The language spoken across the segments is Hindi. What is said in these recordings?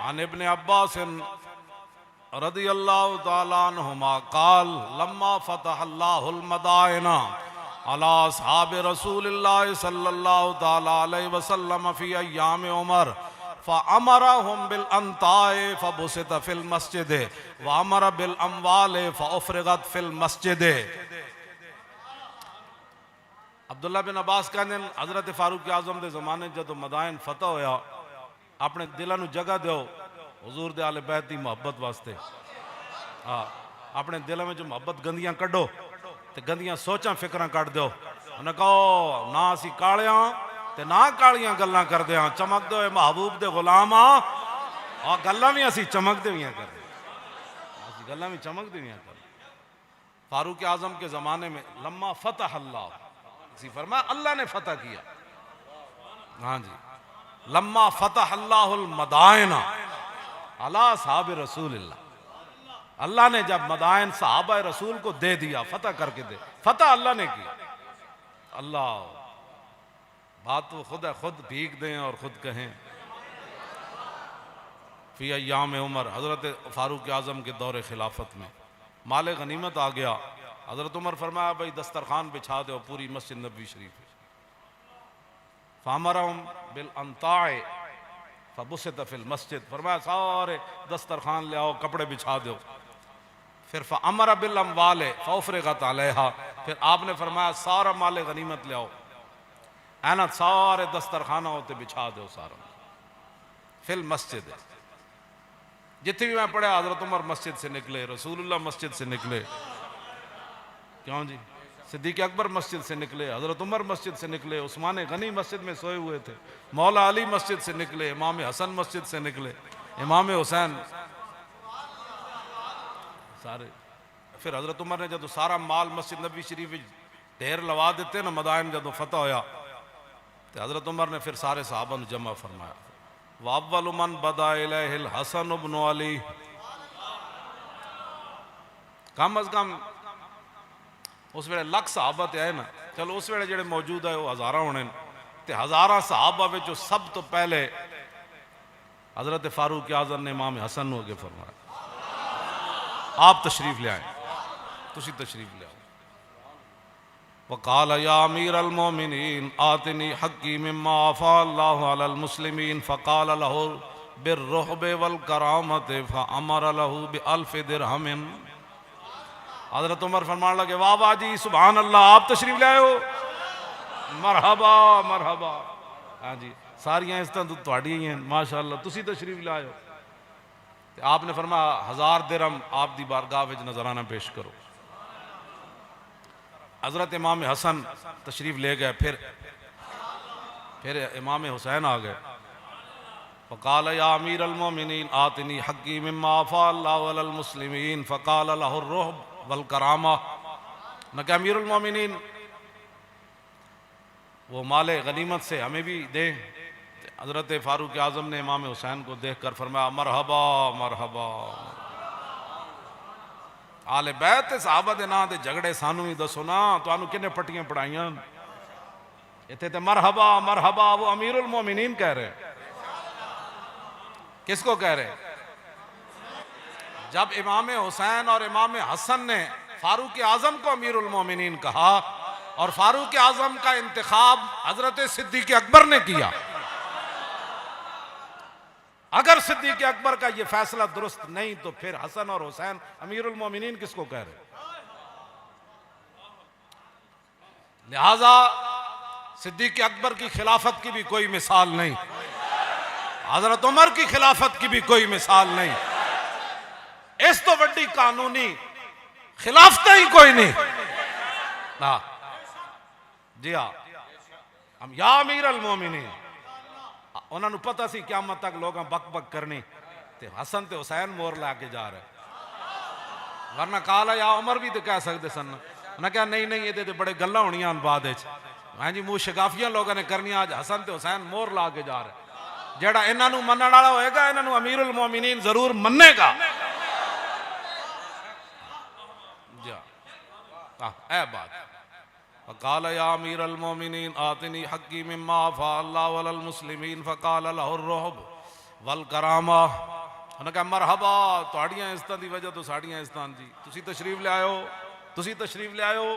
आन इब्न अब्बास रदियल्लाहु ताला अन्हुमा क़ाल लम्मा फ़तहल्लाहुल मदाइना अला असहाब रसूलिल्लाह सल्लल्लाहु ताला अलैहि वसल्लम फ़ी अय्याम उमर फ़अमरहुम बिल अंताए फ़बुसित फ़िल मस्जिद व अमर बिल अमवाल फ़उफ़रिगत फ़िल मस्जिद। अब्दुल्ला बिन अब्बास कहते हैं हज़रत फारूक आज़म के ज़माने जो मदाइन फतह होया अपने दिलों को जगह दो हुजूर दे आले बैत की मुहब्बत वास्ते। हाँ, अपने दिलों में जो मुहब्बत गंदियां कड्डो ते गंदियां सोचां फिक्रां कट दो। उन्हें कहो ना असी कालियां ते ना कालियां गल्लां करदे हां, चमकदे होए महबूब दे गुलाम हां और गल्लां भी असी चमकदे हुए करदे, असी गल्लां भी चमकदे हुए करदे। फारूक आज़म के ज़माने में लम्मा फतह अल्लाह फरमाया अल्लाह ने फतह किया। हाँ जी, लम्मा फतह अल्लाहुल मदाइना अला असहाब रसूलिल्लाह, अल्लाह ने जब मदाइन सहाबा रसूल को दे दिया, फतह करके दे, फतह अल्लाह ने की। अल्लाह बात तो खुद है, खुद भीग दें और खुद कहें। फी अय्याम उमर, हजरत फारूक आज़म के दौरे खिलाफत में माल गनीमत आ गया। हजरत उमर फरमाया भाई दस्तरखान बिछा दो पूरी मस्जिद नबी शरीफ। फामरहुम बिल अंताए फबुसित फिल मस्जिद, फरमाया सारे दस्तरखान ले आओ, कपड़े बिछा दो। फिर फ़अमर बिल अमवाल फ़उफ़रिगत अलैहा, फिर आपने फरमाया सारा माल गनीमत ले आओ, ऐना सारे दस्तरखाना होते बिछा दो सारा फिल मस्जिद। जितने भी मैं पढ़ा हजरत उमर मस्जिद से निकले, रसूलुल्लाह मस्जिद से निकले, क्यों जी, सिद्दीक़ अकबर मस्जिद से निकले, हजरत उमर मस्जिद से निकले, उस्मान गनी मस्जिद में सोए हुए थे, मौला अली मस्जिद से निकले, इमाम हसन मस्जिद से निकले, इमाम हुसैन सारे। फिर हजरत उमर ने जब सारा माल मस्जिद नबी शरीफ ढेर लवा देते ना, मदाइन जब फतह होया तो हजरत उमर ने फिर सारे सहाबा ने जमा फरमाया। वअव्वलु मन बदा इलैहिल हसन इब्न अली, कम अज कम उस वे लख सहाबा ते आए ना, चलो उस वे जेडे मौजूद है वो हज़ारा होने, तो हज़ारा सहाबा विचों सब तो पहले हजरत फारूक आज़म ने इमाम हसन अगे फरमाया आप तशरीफ ले आए, तुसी तशरीफ ले आओ। वक़ाल या अमीर अल मोमिनीन आतिनी हक़्क़ी मिम्मा आफ़ा अल्लाहु अलल मुस्लिमीन फ़क़ाल लहू बिर्रुहब वल करामत फ़अमर लहू बिअल्फ़ दिरहमिन। हज़रत उमर फरमान लगे वाह वाह जी सुभान अल्लाह, आप तशरीफ ले आए हो, मरहबा मरहबा। हाँ जी, सारियां इज्जतां तो तुहाडी ही हैं माशाअल्लाह, तुसी तशरीफ ले आए हो। तो आपने फरमाया 1000 दिरहम आप दी बारगाह विच नजराना पेश करो। हजरत इमाम हसन तशरीफ ले गए, फिर इमाम हुसैन आ गए। फ़क़ाल या अमीर अल मोमिनीन आतिनी हक़्क़ी मिम्मा आफ़ा अल्लाहु अलल मुस्लिमीन फ़क़ाल लहु रुहब वल करामा, न कि अमीरुल मोमिनीन वो माले गनीमत से हमें भी दे। हजरत फारूक आज़म ने इमाम हुसैन को देख कर फरमाया मरहबा मरहबा। आले बैत सहाबा दे नां दे झगड़े सानू ही दसो ना, तुहानू किन्ने पट्टियां पढ़ाइयां इत्थे ते मरहबा मरहबा वो अमीरुल मोमिनीन कह रहे, किसको कह रहे? जब इमाम हुसैन और इमाम हसन ने फारूक आज़म को अमीरुल मोमिनीन कहा और फारूक आज़म का इंतखाब हजरत सिद्दीक़ अकबर ने किया, अगर सिद्दीक़ अकबर का यह फैसला दुरुस्त नहीं तो फिर हसन और हुसैन अमीरुल मोमिनीन किसको कह रहे? लिहाजा सिद्दीक़ अकबर की खिलाफत की भी कोई मिसाल नहीं, हजरत उमर की खिलाफत की भी कोई मिसाल नहीं, इस तो बड़ी कानूनी खिलाफत ही कोई नहीं। जी हाँ, हम या अमीर अल मोमिनीन, उन्होंने पता सी क़यामत तक लोग बक बक करनी, ते हसन ते हुसैन मोर लैके जा रहे, वरना काला या उमर भी तो कह सकते सन ना, क्या नहीं नहीं ये तो बड़े गल्लां होनियां बाद विच। हाँ जी, मुँह शगाफियां लोगों ने करनी, आज हसन ते हुसैन मोर ला के जा रहे, जेड़ा इन्हों मनने वाला होएगा इन्हों अमीरुल मोमिनीन जरूर मन्नेगा। ऐ बात फ़क़ाल या अमीर अल मोमिनीन आतिनी हक़्क़ी मिम्मा आफ़ा अल्लाहु अलल मुस्लिमीन फ़क़ाल लहु रुहब वल करामा। उन्हें कहा मरहबा तुहाड़ियां इज्जतां दी वजह तो साड़ियां इज्जतां जी, तुसी तशरीफ ले आयो, तुसी तशरीफ ले आयो।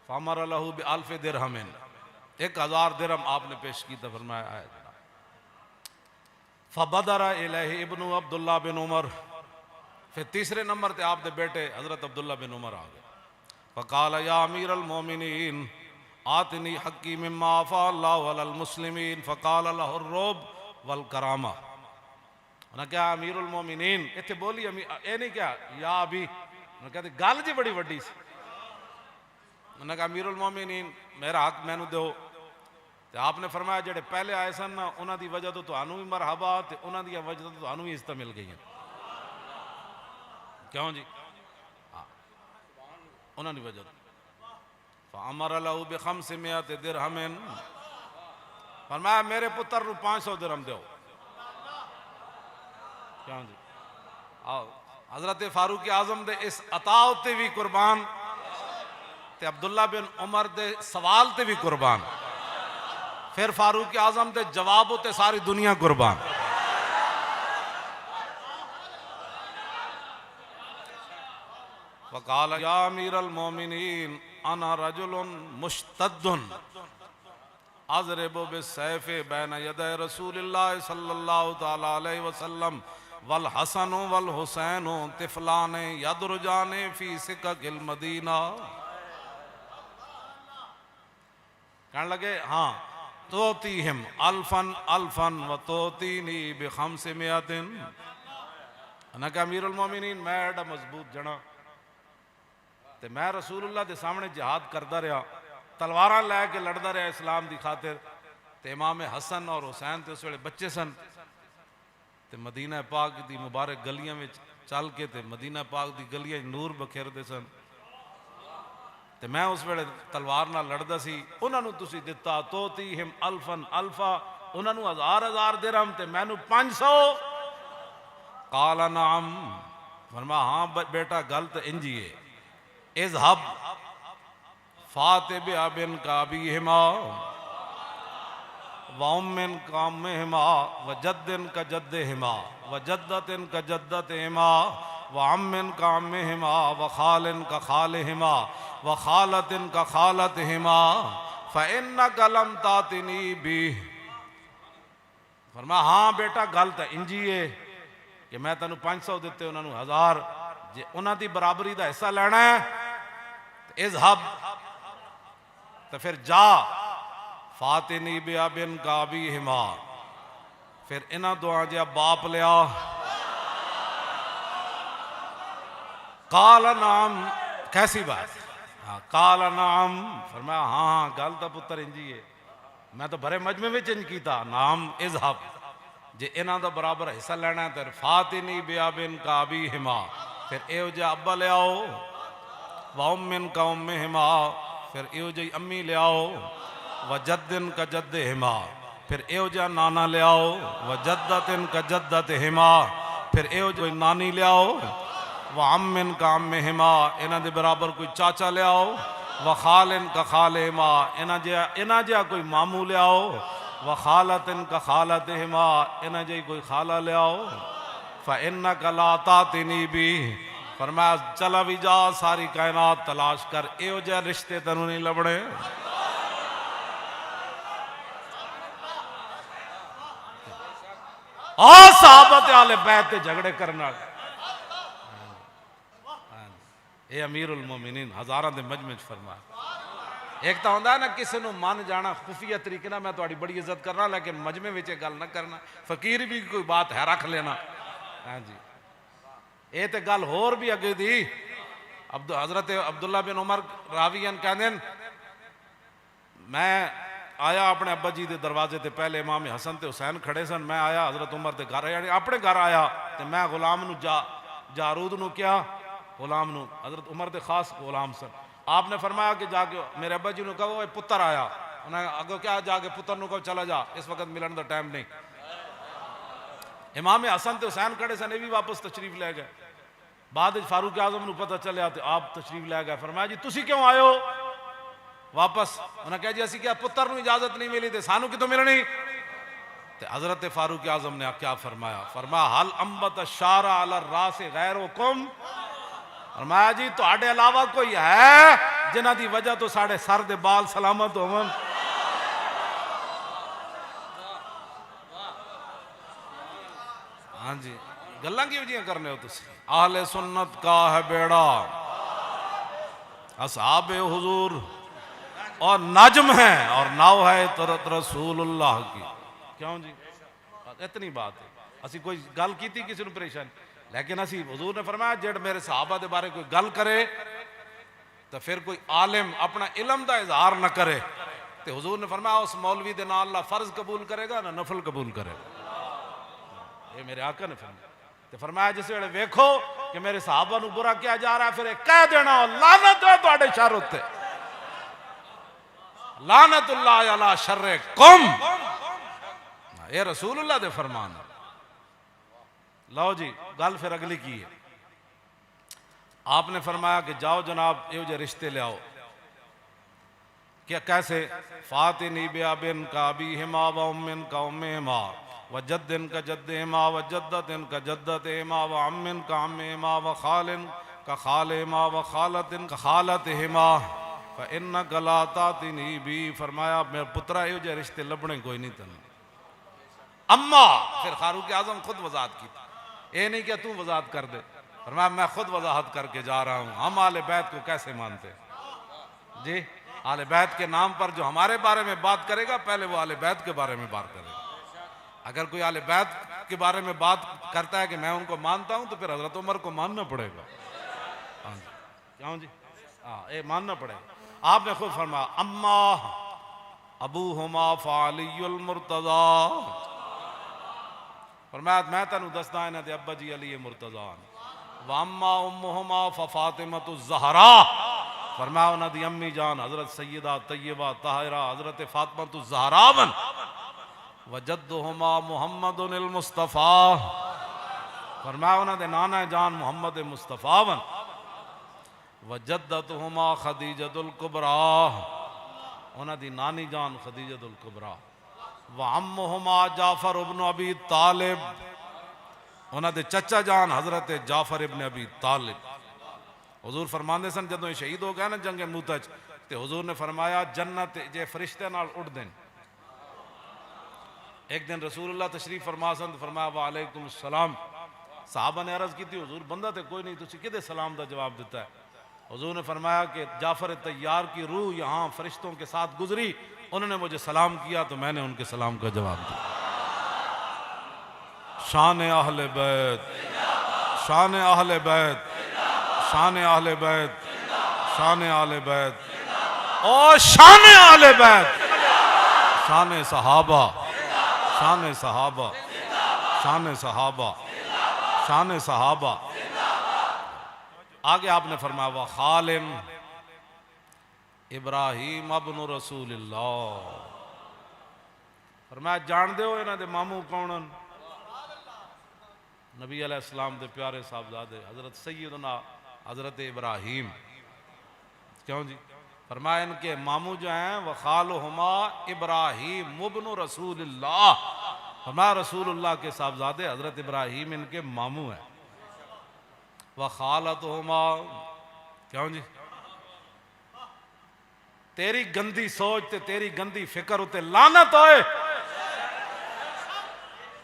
फामर लहू बि अल्फ दिरहमिन, 1000 दिरहम आपने पेश की। तो फरमाया है फबदरा इलैहि इब्नु अब्दुल्ला बिन उमर, फिर तीसरे नंबर पे आपके बेटे हजरत अब्दुल्ला बिन उमर आ गए। फ़क़ाल या अमीर अल मोमिनीन आतनी हक्की मिम्मा अफ़ा अल्लाहु अलल मुस्लिमीन फ़क़ाल लहु अर्रुब वल करामा। उन्हें क्या अमीरुल मोमिनीन इतने बोली ये नहीं क्या या अभी, उन्हें कहते गल जी बड़ी वड्डी सी। उन्हें कहा अमीरुल मोमिनीन मेरा हक मैनू दो। तो आपने फरमाया जेडे पहले आए सन ना उन्हां दी वजह तो तुहानू भी मरहबा, ते उन्हां दी वजह तो तुहानू भी इज्जत मिल गई है। क्यों जी? हाँ उन्हां दी वजह। फ़अमर लहू बिखम्सिमियत दिरहमिन, फरमाया मेरे पुत्र नू 500 दिरहम दो। क्यों जी? आओ हजरत फारूक आजम दे इस अता उत्ते भी कुर्बान, ते अब्दुल्ला बिन उमर दे सवाल ते भी कुर्बान, फिर फारूक आजम दे जवाब उत्ते सारी दुनिया कुर्बान। वक़ाल या अमीरल मोमिनीन अना रजुलुन मुश्तद्दुन अज़रिबु बिस्सैफ़ि बैन यदै रसूलिल्लाह सल्लल्लाहु तआला अलैहि वसल्लम वल हसन वल हुसैन तिफलाने यदरुजाने फी सिककिल मदीना। कहने लगे हाँ तोतीहिम अल्फन अल्फन व तोतीनी बिखम्सिमियतिन। उन्हें कहा अमीरुल मोमिनीन मैं एडा मजबूत जना, ते मैं रसूलुल्लाह के सामने जिहाद करता रहा, तलवार लैके लड़ता रहा इस्लाम की खातिर। ते इमाम हसन और हुसैन तो उस वे बच्चे सन, ते मदीना पाक की मुबारक गलियां में चल के ते मदीना पाक की गलियां नूर बखेरते सन। ते मैं उस वे तलवार नाल लड़दा सी। उन्होंने तुसी दिता तोतीहिम अल्फन अल्फा, उन्होंने 1000 दिरहम ते मैनू 500। काला नाम, फरमा हाँ बेटा गल तो इंजी है। इज़हब फातिब बिन काबीहिमा व उम्मिन का उम्मिहिमा व जद्दिन का जद्दिहिमा व जद्दतिन का जद्दतिहिमा व अम्मिन का अम्मिहिमा व खालिन का खालिहिमा व खालतिन का खालतिहिमा फ़इन्नक लम तातिनी बिह। फरमा हाँ बेटा गल तो इंजी है कि मैं तेन 500 दिते, उन्होंने 1000, जे उन्हों की बराबरी का हिस्सा लेना है इज़हब तो फिर जा फातिनी बिया बिन काबीहिमा, फिर इन्हों दुआ जिहा बाप लिया। काला नाम कैसी बात, हाँ काला नाम, फरमाया हाँ हाँ गल तो पुत्र इंजी है, मैं तो भरे मजमे में इंज किया। नाम इज़हब जे इन्हों का बराबर हिस्सा लेना है तो फातिनी बिया बिन काबीहिमा, फिर एहो जिहा अब्बा लियाओ व उम्मिन का उम्मिहिमा, फिर एहो जी अम्मी लियाओ व जद्दिन का जद्दिहिमा, फिर एहो जिहा नाना लियाओ व जद्दतिन का जद्दतिहिमा, फिर एहो कोई नानी लियाओ व अम्मिन का अम्मिहिमा, इन्हां दे बराबर कोई चाचा लियाओ व खालिन का खालिहिमा, इन्हां जिहा कोई मामू लियाओ व खालतिन का खालतिहिमा, इन्हां जी कोई खाला लियाओ। फ़इन्नक ला तातिनी बिह, फरमाया चला भी जा सारी कायनात तलाश कर, एहो जिहा रिश्ते तेनू नहीं लभणे। साहबत आले बैत ते झगड़े करना, ये अमीरुल मोमिनीन हजारां दे मजमे च फरमाया। एक तो होंदा है ना किसी को मन जाना खुफिया तरीके ना मैं थोड़ी बड़ी इज्जत करना, लेकिन मजमे में गल ना करना, फकीर भी कोई बात है रख लेना। हाँ जी ये तो गल होर भी अगे दी। हजरत अब्दुल्ला बिन उमर रावीन कहते मैं आया अपने अब्बा जी के दरवाजे ते, पहले इमाम हसन ते हुसैन खड़े सन, मैं आया हजरत उमर के घर, यानी अपने घर आया तो मैं गुलाम नू जारूद नू क्या गुलाम नू, हजरत उमर के खास गुलाम सन। आपने फरमाया कि जाके मेरे अब्बा जी ने कहो पुत्र आया, उन्हें अगो क्या जाके पुत्र नू कहो चला जा, इस वक्त मिलन का टाइम नहीं। इमाम हसन ते हुसैन खड़े सन, ये भी वापस तशरीफ ले गए। बाद फारूक आजम नू पता चलिया तो आप तशरीफ ले गए। फरमाया जी तुसी क्यों आयो वापस? उन्हें कहा जी असी क्या पुत्र नू इजाजत नहीं मिली तो सानू कितों मिलनी? तो हजरत फारूक आजम ने क्या फरमाया? फरमाया हल अम्बत शारा अला रास गैरुकुम, फरमाया जी तुहाडे अलावा कोई है जिन्हां दी वजह तो साढ़े सर दे बाल सलामत होवन? हाँ जी, गल्लां किहो जिहियां करने हो तुसीं? आहले सुन्नत का है बेड़ा, असहाबे हुजूर और नजम है और नाव है तरत रसूलुल्लाह की। क्यों जी? इतनी बात है। असी कोई गल की थी किसी ने परेशान, लेकिन असी हुजूर ने फरमाया जेड़ मेरे सहाबा के बारे कोई गल करे तो फिर कोई आलिम अपना इलम का इजहार न करे तो हुजूर ने फरमाया उस मौलवी के नाल अल्लाह फर्ज कबूल करेगा ना नफल कबूल करेगा। ये मेरे आका ने फरमाया। तो फरमाया जिस वेले वेखो कि मेरे सहाबा नू बुरा किया जा रहा है फिर कह देना लानत है तुहाडे शर उत्ते, लानतुल्लाह अला शर्रे कुम। ये रसूलुल्लाह दे फरमान। लो जी गल फिर अगली की है। आपने फरमाया कि जाओ जनाब ये जे रिश्ते ले आओ। क्या कैसे? फातिनी बिन का अबी हिमा व उम्मिन का उम्मे हिमा व जद्दिन का जद्द हिमा व जद्दतिन का जद्दत हिमा व अम्मिन का अम्मे हिमा व खालिन का खाल हिमा व खालतिन का खालत हिमा फ इन्न गलातातिनी भी। फरमाया मेरे पुत्रा ये जे रिश्ते लभने कोई नहीं तन। अम्मा फिर फारूक आजम खुद वजाहत की, ये नहीं कि तू वजाहत कर दे। फरमाया मैं खुद वजाहत करके जा रहा हूँ। हम आले बैत को कैसे मानते जी? आले बैत के नाम पर जो हमारे बारे में बात करेगा पहले वो आले बैत के बारे में बात करेगा। अगर कोई आले बैत के बारे में बात करता है कि मैं उनको मानता हूँ तो फिर हजरत उमर को मानना पड़ेगा। हाँ जी, क्यों जी? हाँ ये मानना पड़ेगा। आपने खुद फरमाया अम्मा अबू हुमा फालियुल मुर्तजा। फरमाया मैं तेन दसदा इन्हां दे अब्बा जी अली मुर्तजा वाम्मा उम्मुहुमा फातिमतु ज़हरा। फरमाया उन्हां दी अम्मी जान हजरत सैयदा तैयबा ताहिरा हजरत फातिमतु ज़हरा बन व जद्दुहुमा मुहम्मदुल मुस्तफ़ा। फरमाया उन्हां दे नाना जान मुहम्मद मुस्तफ़ा बन व जद्दतुहुमा खदीजतुल कुबरा। उन्हां दी नानी जान खदीजतुल कुबरा व अम्मुहुमा जाफर इब्न अबी तालिब। उन्हां दे चचा जान हजरत जाफर इब्न अबी तालिब। हुजूर फरमांदे सन जदों ये शहीद हो गया ना जंगे मूता च ते हुजूर ने फरमाया जन्नत जे फरिश्ते नाल उड़ देन। एक दिन रसूलुल्लाह तशरीफ फरमा सन फरमाया वालेकुम सलाम। साहबा ने अर्ज की थी हुजूर बंदा तो कोई नहीं तुसी किदे सलाम का जवाब दिता है? हुजूर ने फरमाया कि जाफर तैयार की रूह यहाँ फरिश्तों के साथ गुजरी, उन्होंने मुझे सलाम किया तो मैंने उनके सलाम का जवाब दिया। शान अहले बैत, शान अहले बैत, शान अहले बैत, शान अहले बैत और शान अहले बैत, शान सहाबा, शान सहाबा, शान सहाबा, शान सहाबा। आगे आपने फरमाया व खालिम इब्राहिम अब्न रसूलिल्लाह। फरमाया जान दे हो इन्हां दे मामू कौन? नबी अलैहिस्सलाम दे प्यारे साहबजादे हजरत सैयदना हजरत इब्राहिम। क्यों जी? फरमाया इनके मामू जो हैं वह खालुहुमा इब्राहिम इब्न रसूलिल्लाह। फरमाया रसूलुल्लाह के साहबजादे हजरत इब्राहिम इनके मामू हैं। वह खालतुहुमा। क्यों जी? तेरी गंदी सोच ते तेरी गंदी फिक्र उते लानत होए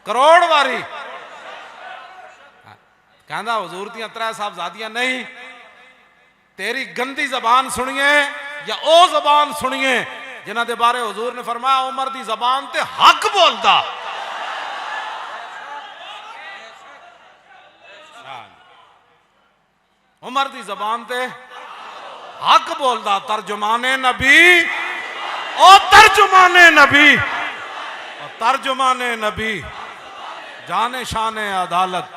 करोड़ वारी। कहना हुजूर दियां त्रै साहबजादियां नहीं, तेरी गंदी जबान सुनिए या ओ जबान सुनिए जिन्हां दे बारे हुजूर ने फरमाया उमर दी जबान ते हक बोलदा। उमर दी जबान ते हक बोलदा। तर्जुमाने नबी और तर्जुमाने नबी और तर्जुमाने नबी जाने शाने अदालत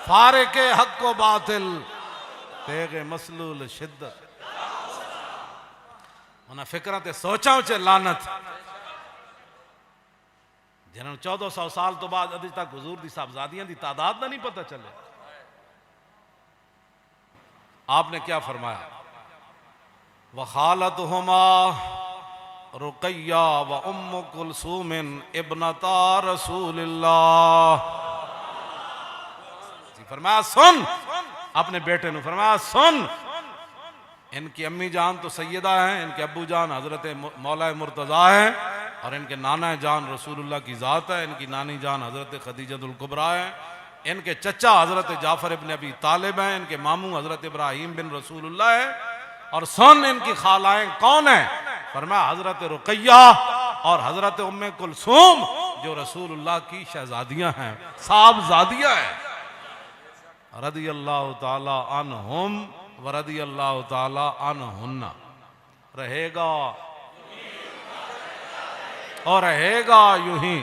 फारे के हक को बातिल तेगे मसलूल शिद्दत। उन्हें फिक्र ते सोचा च लानत जिन्होंने 1400 साल तो बाद अभी तक हुजूर दी साहबजादियां दी तादाद का नहीं पता चले। आपने क्या फरमाया? वखालतहुमा रुकैया व उम्मु कुलसूम इब्नता रसूलिल्लाह। फरमाया सुन, अपने बेटे ने फरमाया सुन, इनकी अम्मी जान तो सैयदा हैं, इनके अब्बू जान हजरत मौला मुर्तज़ा हैं, और इनके नाना जान रसूलुल्लाह की ज़ात है, इनकी नानी जान हजरत खदीजतुल कुबरा है, इनके चचा हजरत जाफर इब्न अबी तालिब हैं, इनके मामू हजरत इब्राहिम बिन रसूलुल्लाह है। और सुन, इनकी खालाएं कौन है? फरमाया हजरत रुकैया और हजरत उम्मे कुलसूम, जो रसूलुल्लाह की शहजादियां हैं, साहबजादियां हैं। रदियल्लाहु ताला अन्हुम व रदियल्लाहु ताला अन्हुन्ना। रहेगा और रहेगा यूं ही।